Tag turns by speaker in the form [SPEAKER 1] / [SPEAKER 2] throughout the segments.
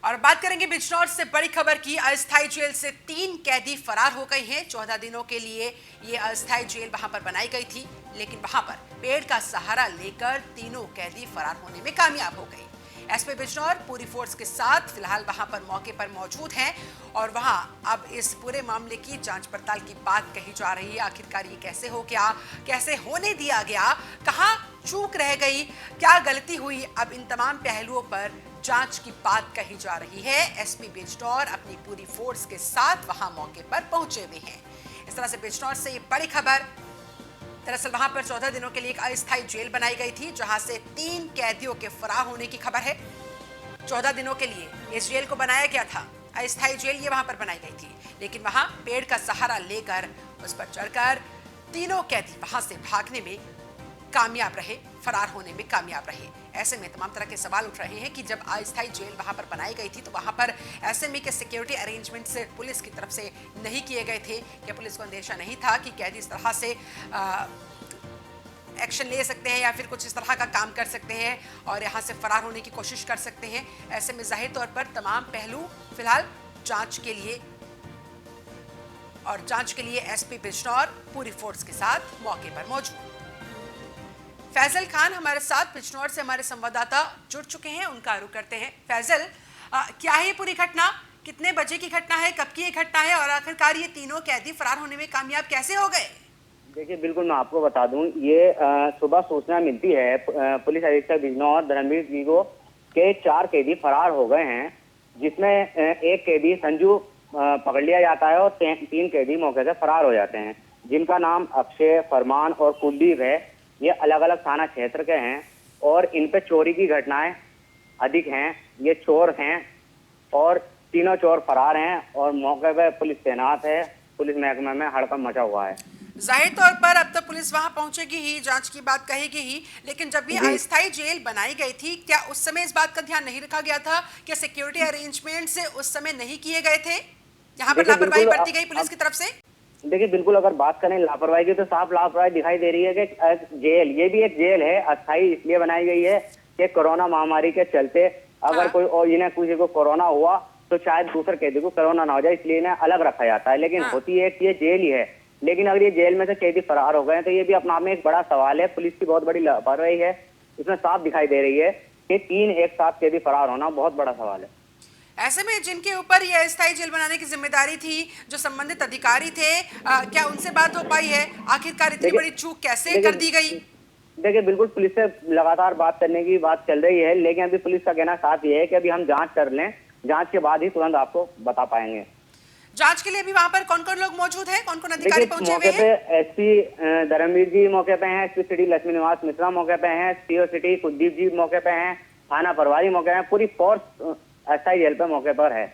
[SPEAKER 1] और बात करेंगे बिजनौर से बड़ी खबर की। अस्थायी जेल से 3 कैदी फरार हो गए हैं। 14 दिनों के लिए ये अस्थायी जेल वहां पर बनाई गई थी, लेकिन वहां पर पेड़ का सहारा लेकर तीनों कैदी फरार होने में कामयाब हो गए। एसपी बिजनौर पूरी फोर्स के साथ फिलहाल वहां पर मौके पर मौजूद हैं और वहां अब इस पूरे मामले की जांच पड़ताल की बात कही जा रही है। आखिरकार ये कैसे हो गया, कैसे होने दिया गया, कहां चूक रह गई, क्या गलती हुई, अब इन तमाम पहलुओं पर जांच की बात कही जा रही है। एसपी बिजनौर अपनी पूरी फोर्स के साथ वहां मौके पर पहुंचे हुए हैं। इस तरह से बिजनौर से ये बड़ी खबर। दरअसल वहां पर 14 दिनों के लिए एक अस्थायी जेल बनाई गई थी, जहां से 3 कैदियों के फरार होने की खबर है। 14 दिनों के लिए इस जेल को बनाया गया था, अस्थायी जेल ये वहां पर बनाई गई थी, लेकिन वहां पेड़ का सहारा लेकर उस पर चढ़कर तीनों कैदी वहां से भागने में कामयाब रहे, फरार होने में कामयाब रहे। ऐसे में तमाम तरह के सवाल उठ रहे हैं कि जब अस्थायी जेल वहां पर बनाई गई थी तो वहां पर एसएमई के सिक्योरिटी अरेंजमेंट्स पुलिस की तरफ से नहीं किए गए थे। क्या पुलिस को अंदेशा नहीं था कि कैदी इस तरह से एक्शन ले सकते हैं या फिर कुछ इस तरह का काम कर सकते हैं और यहाँ से फरार होने की कोशिश कर सकते हैं? ऐसे में जाहिर तौर पर तमाम पहलू फिलहाल जांच के लिए एसपी बिजनौर पूरी फोर्स के साथ मौके पर मौजूद। फैजल खान हमारे साथ बिजनौर से हमारे संवाददाता जुड़ चुके हैं, उनका रुख करते हैं। फैजल, क्या है ये पूरी घटना, कितने बजे की घटना है, कब की ये घटना है और आखिरकार ये तीनों कैदी फरार होने में कामयाब कैसे हो गए?
[SPEAKER 2] देखिए, बिल्कुल मैं आपको बता दूं, ये सुबह सूचना मिलती है पुलिस अधीक्षक बिजनौर धर्मवीर जी को के 4 कैदी फरार हो गए हैं, जिसमें एक कैदी संजू पकड़ लिया जाता है और 3 कैदी मौके से फरार हो जाते हैं, जिनका नाम अक्षय, फरमान और कुलदीप है। ये अलग अलग थाना क्षेत्र के हैं और इन पे चोरी की घटनाएं अधिक हैं। ये चोर हैं और तीनों चोर फरार हैं और मौके पे पुलिस तैनात है। पुलिस महकमे में हड़कंप मचा हुआ है।
[SPEAKER 1] जाहिर तौर पर अब तो पुलिस वहां पहुंचेगी ही, जांच की बात कहेगी ही, लेकिन जब ये अस्थायी जेल बनाई गई थी, क्या उस समय इस बात का ध्यान नहीं रखा गया था? क्या सिक्योरिटी अरेंजमेंट से उस समय नहीं किए गए थे? यहाँ पर लापरवाही बरती गई पुलिस की तरफ से?
[SPEAKER 2] देखिए, बिल्कुल अगर बात करें लापरवाही की तो साफ लापरवाही दिखाई दे रही है कि जेल, ये भी एक जेल है, अस्थायी इसलिए बनाई गई है कि कोरोना महामारी के चलते अगर कोई और इन्हें किसी को कोरोना हुआ तो शायद दूसरे कैदी को कोरोना ना हो जाए, इसलिए इन्हें अलग रखा जाता है। लेकिन होती है कि ये जेल ही है, लेकिन अगर ये जेल में से कैदी फरार हो गए तो ये भी अपने आप में एक बड़ा सवाल है। पुलिस की बहुत बड़ी लापरवाही है, इसमें साफ दिखाई दे रही है कि 3 एक साथ कैदी फरार होना बहुत बड़ा सवाल है।
[SPEAKER 1] ऐसे में जिनके ऊपर यह अस्थायी जेल बनाने की जिम्मेदारी थी, जो संबंधित अधिकारी थे, क्या उनसे बात हो पाई है? आखिरकार इतनी बड़ी चूक कैसे कर दी गई?
[SPEAKER 2] देखिए, बिल्कुल पुलिस से लगातार बात करने की बात चल रही है, लेकिन अभी पुलिस का कहना साफ ये है कि अभी हम जांच कर लें, जांच के बाद ही तुरंत आपको बता पाएंगे।
[SPEAKER 1] जांच के लिए अभी वहां पर कौन कौन लोग मौजूद हैं, कौन कौन अधिकारी पहुंचे हुए हैं?
[SPEAKER 2] मौके पे एसपी धर्मवीर जी मौके पे हैं, एसपी सिटी लक्ष्मी निवास मिश्रा मौके पे हैं, सीओ सिटी कुलदीप जी मौके पे हैं, थाना प्रभारी मौके पे, पूरी फोर्स अस्थायी जेल पे मौके पर है।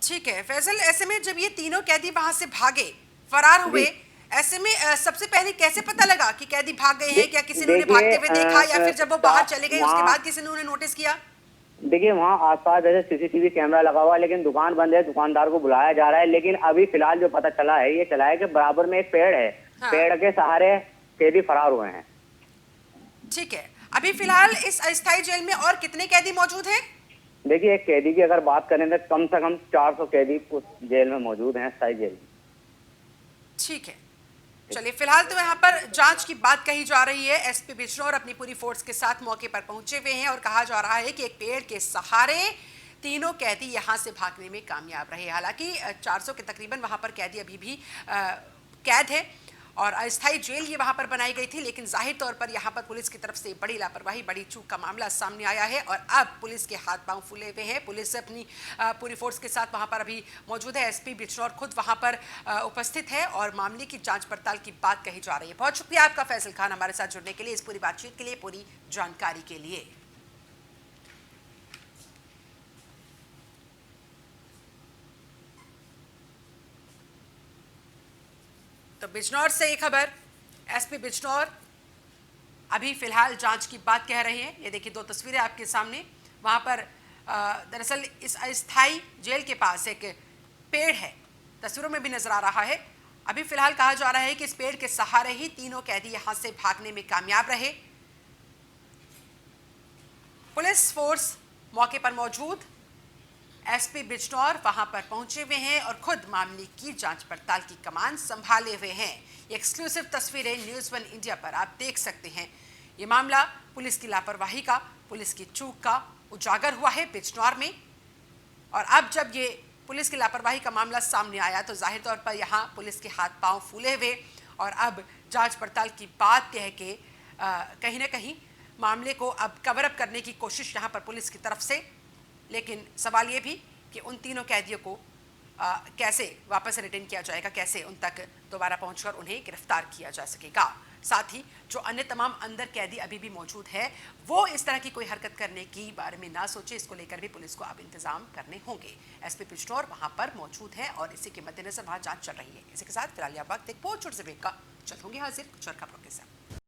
[SPEAKER 1] ठीक है फैजल, ऐसे में जब ये तीनों कैदी वहां से भागे, फरार हुए, ऐसे में सबसे पहले कैसे पता लगा कि कैदी भाग गए हैं? क्या किसी ने भागते हुए देखा या फिर जब वो बाहर चले गए उसके बाद किसी ने उन्हें नोटिस किया?
[SPEAKER 2] देखिए, वहाँ आसपास जैसे सीसीटीवी कैमरा लगा हुआ है, लेकिन दुकान बंद है, दुकानदार को बुलाया जा रहा है। लेकिन अभी फिलहाल जो पता चला है, ये चला है कि बराबर में एक पेड़ है, पेड़ के सहारे कैदी फरार हुए हैं।
[SPEAKER 1] ठीक है, अभी फिलहाल इस अस्थायी जेल में और कितने कैदी मौजूद हैं?
[SPEAKER 2] देखिए, एक कैदी की अगर बात करें तो कम से कम 400 कैदी उस जेल में मौजूद हैं, अस्थायी जेल।
[SPEAKER 1] ठीक है, चलिए फिलहाल तो यहाँ पर जांच की बात कही जा रही है। एसपी बिजनौर अपनी पूरी फोर्स के साथ मौके पर पहुंचे हुए हैं और कहा जा रहा है कि एक पेड़ के सहारे तीनों कैदी यहाँ से भागने में कामयाब रहे। हालांकि 400 के तकरीबन वहां पर कैदी अभी भी कैद है और अस्थायी जेल ये वहां पर बनाई गई थी, लेकिन जाहिर तौर पर यहाँ पर पुलिस की तरफ से बड़ी लापरवाही, बड़ी चूक का मामला सामने आया है और अब पुलिस के हाथ पांव फूले हुए हैं। पुलिस अपनी पूरी फोर्स के साथ वहां पर अभी मौजूद है। एसपी बिजनौर खुद वहां पर उपस्थित है और मामले की जांच पड़ताल की बात कही जा रही है। बहुत शुक्रिया आपका फैसल खान, हमारे साथ जुड़ने के लिए, इस पूरी बातचीत के लिए, पूरी जानकारी के लिए। तो बिजनौर से एक खबर, एसपी बिजनौर अभी फिलहाल जांच की बात कह रहे हैं। ये देखिए 2 तस्वीरें आपके सामने। वहां पर दरअसल इस अस्थायी जेल के पास एक पेड़ है, तस्वीरों में भी नजर आ रहा है। अभी फिलहाल कहा जा रहा है कि इस पेड़ के सहारे ही तीनों कैदी यहां से भागने में कामयाब रहे। पुलिस फोर्स मौके पर मौजूद, एसपी बिजनौर वहां पर पहुंचे हुए हैं और खुद मामले की जांच पड़ताल की कमान संभाले हुए हैं। ये एक्सक्लूसिव तस्वीरें न्यूज़ 1 इंडिया पर आप देख सकते हैं। ये मामला पुलिस की लापरवाही का, पुलिस की चूक का उजागर हुआ है बिजनौर में। और अब जब ये पुलिस की लापरवाही का मामला सामने आया तो जाहिर तौर पर यहाँ पुलिस के हाथ पांव फूले हुए और अब जांच पड़ताल की बात कह के कहीं ना कहीं मामले को अब कवर अप करने की कोशिश यहाँ पर पुलिस की तरफ से। लेकिन सवाल ये भी कि उन तीनों कैदियों को कैसे वापस रिटर्न किया जाएगा, कैसे उन तक दोबारा पहुंचकर उन्हें गिरफ्तार किया जा सकेगा। साथ ही जो अन्य तमाम अंदर कैदी अभी भी मौजूद है वो इस तरह की कोई हरकत करने की बारे में ना सोचे, इसको लेकर भी पुलिस को अब इंतजाम करने होंगे। एसपी बिजनौर वहां पर मौजूद है और इसी के मद्देनजर वहां जांच चल रही है। इसी के साथ फिलहाल यह वक्त एक बहुत छोटे से ब्रेक का, जल्द होंगे हाजिर कुछ और खबरों के साथ।